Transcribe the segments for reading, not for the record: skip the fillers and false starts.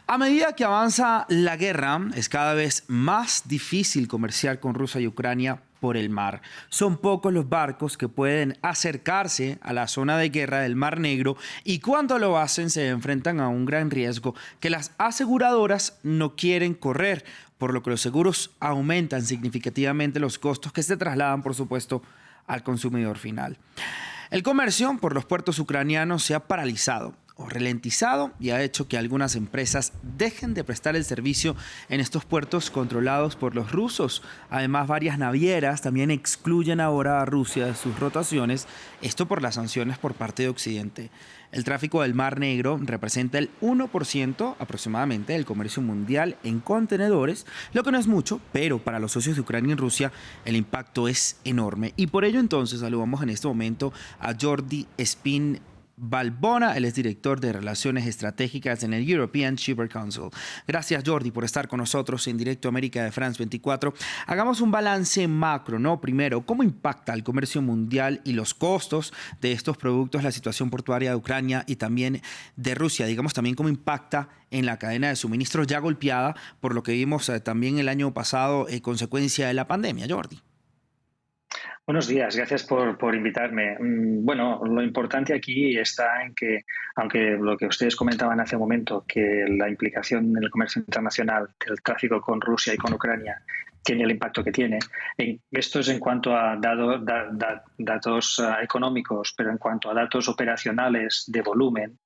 A medida que avanza la guerra, es cada vez más difícil comerciar con Rusia y Ucrania por el mar. Son pocos los barcos que pueden acercarse a la zona de guerra del Mar Negro y cuando lo hacen se enfrentan a un gran riesgo que las aseguradoras no quieren correr, por lo que los seguros aumentan significativamente los costos que se trasladan, por supuesto, al consumidor final. El comercio por los puertos ucranianos se ha paralizado o ralentizado y ha hecho que algunas empresas dejen de prestar el servicio en estos puertos controlados por los rusos. Además, varias navieras también excluyen ahora a Rusia de sus rotaciones, esto por las sanciones por parte de Occidente. El tráfico del Mar Negro representa el 1% aproximadamente del comercio mundial en contenedores, lo que no es mucho, pero para los socios de Ucrania y Rusia el impacto es enorme. Y por ello entonces saludamos en este momento a Jordi Espín Balbona, él es director de Relaciones Estratégicas en el European Shipper Council. Gracias, Jordi, por estar con nosotros en Directo América de France 24. Hagamos un balance macro, ¿no? Primero, ¿cómo impacta el comercio mundial y los costos de estos productos la situación portuaria de Ucrania y también de Rusia? Digamos también cómo impacta en la cadena de suministros ya golpeada por lo que vimos también el año pasado consecuencia de la pandemia, Jordi. Buenos días, gracias por invitarme. Bueno, lo importante aquí está en que, aunque lo que ustedes comentaban hace un momento, que la implicación en el comercio internacional del tráfico con Rusia y con Ucrania tiene el impacto que tiene, esto es en cuanto a datos económicos, pero en cuanto a datos operacionales de volumen,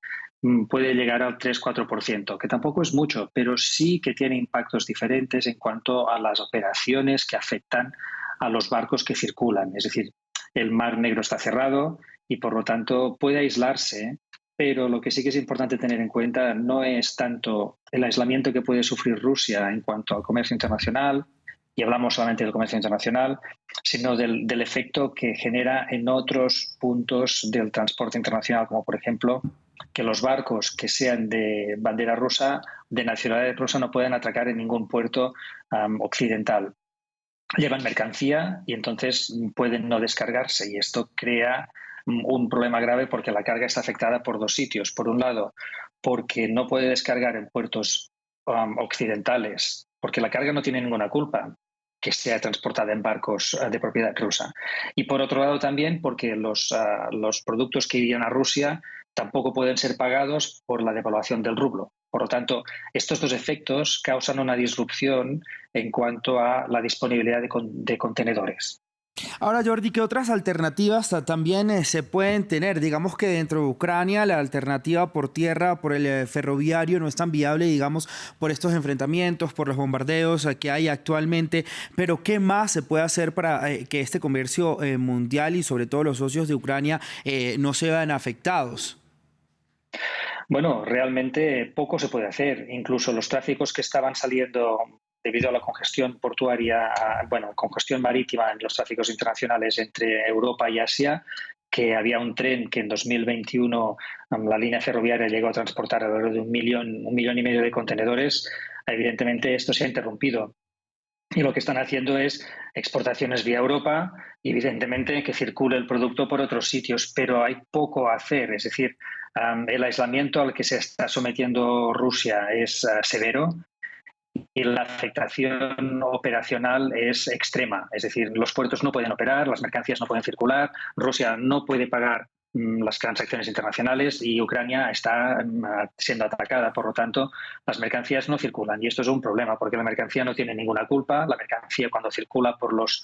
puede llegar al 3-4%, que tampoco es mucho, pero sí que tiene impactos diferentes en cuanto a las operaciones que afectan a los barcos que circulan. Es decir, el Mar Negro está cerrado y por lo tanto puede aislarse, pero lo que sí que es importante tener en cuenta no es tanto el aislamiento que puede sufrir Rusia en cuanto al comercio internacional, y hablamos solamente del comercio internacional, sino del efecto que genera en otros puntos del transporte internacional, como por ejemplo que los barcos que sean de bandera rusa, de nacionalidad rusa, no pueden atracar en ningún puerto occidental. Llevan mercancía y entonces pueden no descargarse y esto crea un problema grave porque la carga está afectada por dos sitios. Por un lado, porque no puede descargar en puertos occidentales, porque la carga no tiene ninguna culpa que sea transportada en barcos de propiedad rusa. Y por otro lado también porque los productos que irían a Rusia tampoco pueden ser pagados por la devaluación del rublo. Por lo tanto, estos dos efectos causan una disrupción en cuanto a la disponibilidad de contenedores. Ahora, Jordi, ¿qué otras alternativas también se pueden tener? Digamos que dentro de Ucrania la alternativa por tierra, por el ferroviario, no es tan viable, digamos, por estos enfrentamientos, por los bombardeos que hay actualmente. Pero, ¿qué más se puede hacer para que este comercio mundial y sobre todo los socios de Ucrania no se vean afectados? Bueno, realmente poco se puede hacer. Incluso los tráficos que estaban saliendo debido a la congestión portuaria, congestión marítima en los tráficos internacionales entre Europa y Asia, que había un tren que en 2021 la línea ferroviaria llegó a transportar alrededor de un millón y medio de contenedores. Evidentemente esto se ha interrumpido. Y lo que están haciendo es exportaciones vía Europa y evidentemente que circule el producto por otros sitios, pero hay poco a hacer. Es decir, el aislamiento al que se está sometiendo Rusia es severo y la afectación operacional es extrema. Es decir, los puertos no pueden operar, las mercancías no pueden circular, Rusia no puede pagar las transacciones internacionales y Ucrania está siendo atacada. Por lo tanto, las mercancías no circulan y esto es un problema porque la mercancía no tiene ninguna culpa. La mercancía cuando circula por los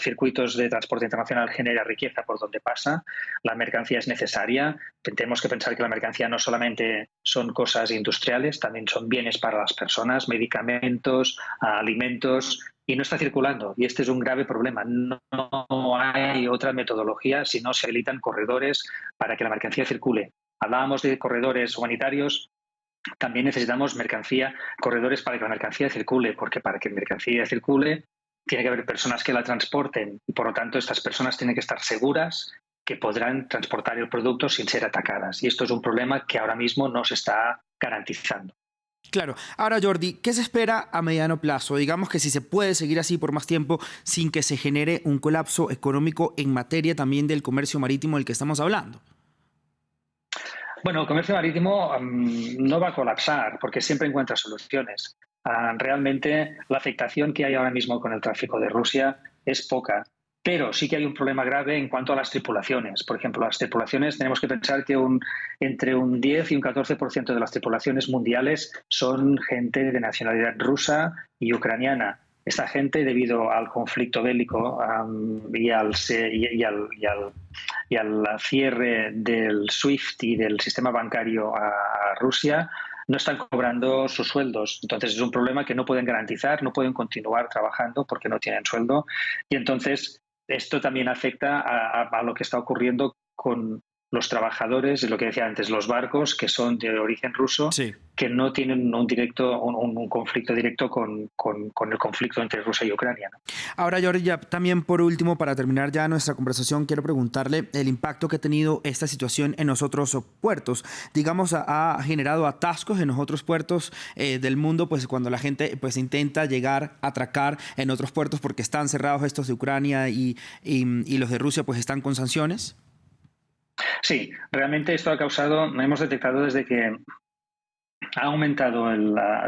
circuitos de transporte internacional genera riqueza por donde pasa. La mercancía es necesaria. Tenemos que pensar que la mercancía no solamente son cosas industriales, también son bienes para las personas, medicamentos, alimentos, y no está circulando. Y este es un grave problema. No hay otra metodología si no se habilitan corredores para que la mercancía circule. Hablábamos de corredores humanitarios. También necesitamos corredores para que la mercancía circule, porque para que la mercancía circule tiene que haber personas que la transporten y por lo tanto estas personas tienen que estar seguras que podrán transportar el producto sin ser atacadas. Y esto es un problema que ahora mismo no se está garantizando. Claro. Ahora, Jordi, ¿qué se espera a mediano plazo? Digamos que si se puede seguir así por más tiempo sin que se genere un colapso económico en materia también del comercio marítimo del que estamos hablando. Bueno, el comercio marítimo no va a colapsar porque siempre encuentra soluciones. Realmente la afectación que hay ahora mismo con el tráfico de Rusia es poca, pero sí que hay un problema grave en cuanto a las tripulaciones. Por ejemplo, las tripulaciones tenemos que pensar que entre un 10 y un 14% de las tripulaciones mundiales son gente de nacionalidad rusa y ucraniana. Esta gente, debido al conflicto bélico y al cierre del SWIFT y del sistema bancario a Rusia, no están cobrando sus sueldos. Entonces es un problema que no pueden garantizar, no pueden continuar trabajando porque no tienen sueldo. Y entonces esto también afecta a lo que está ocurriendo con los trabajadores, lo que decía antes, los barcos que son de origen ruso, Sí. que no tienen un conflicto directo con el conflicto entre Rusia y Ucrania, ¿no? Ahora, Jordi, ya también por último, para terminar ya nuestra conversación, quiero preguntarle el impacto que ha tenido esta situación en los otros puertos. Digamos, ha generado atascos en los otros puertos del mundo, pues cuando la gente pues intenta llegar a atracar en otros puertos porque están cerrados estos de Ucrania y los de Rusia pues están con sanciones. Sí, realmente esto ha causado, hemos detectado desde que ha aumentado,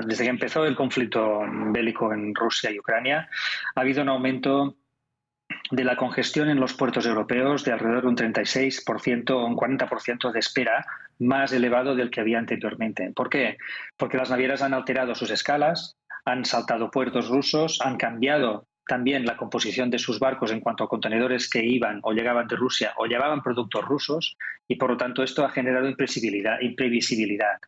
desde que empezó el conflicto bélico en Rusia y Ucrania, ha habido un aumento de la congestión en los puertos europeos de alrededor de un 36% o un 40% de espera, más elevado del que había anteriormente. ¿Por qué? Porque las navieras han alterado sus escalas, han saltado puertos rusos, han cambiado también la composición de sus barcos en cuanto a contenedores que iban o llegaban de Rusia o llevaban productos rusos, y por lo tanto esto ha generado imprevisibilidad.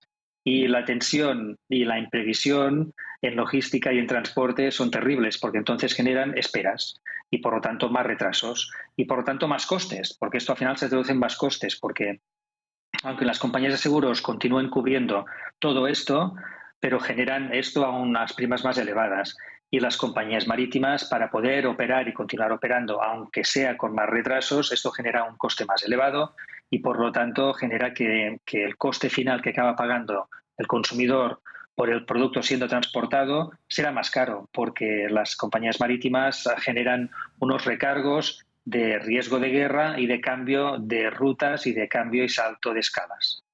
Y la tensión y la imprevisión en logística y en transporte son terribles porque entonces generan esperas y por lo tanto más retrasos y por lo tanto más costes, porque esto al final se traduce en más costes, porque aunque las compañías de seguros continúen cubriendo todo esto, pero generan esto a unas primas más elevadas. Y las compañías marítimas, para poder operar y continuar operando, aunque sea con más retrasos, esto genera un coste más elevado y por lo tanto genera que el coste final que acaba pagando el consumidor por el producto siendo transportado será más caro, porque las compañías marítimas generan unos recargos de riesgo de guerra y de cambio de rutas y de cambio y salto de escalas.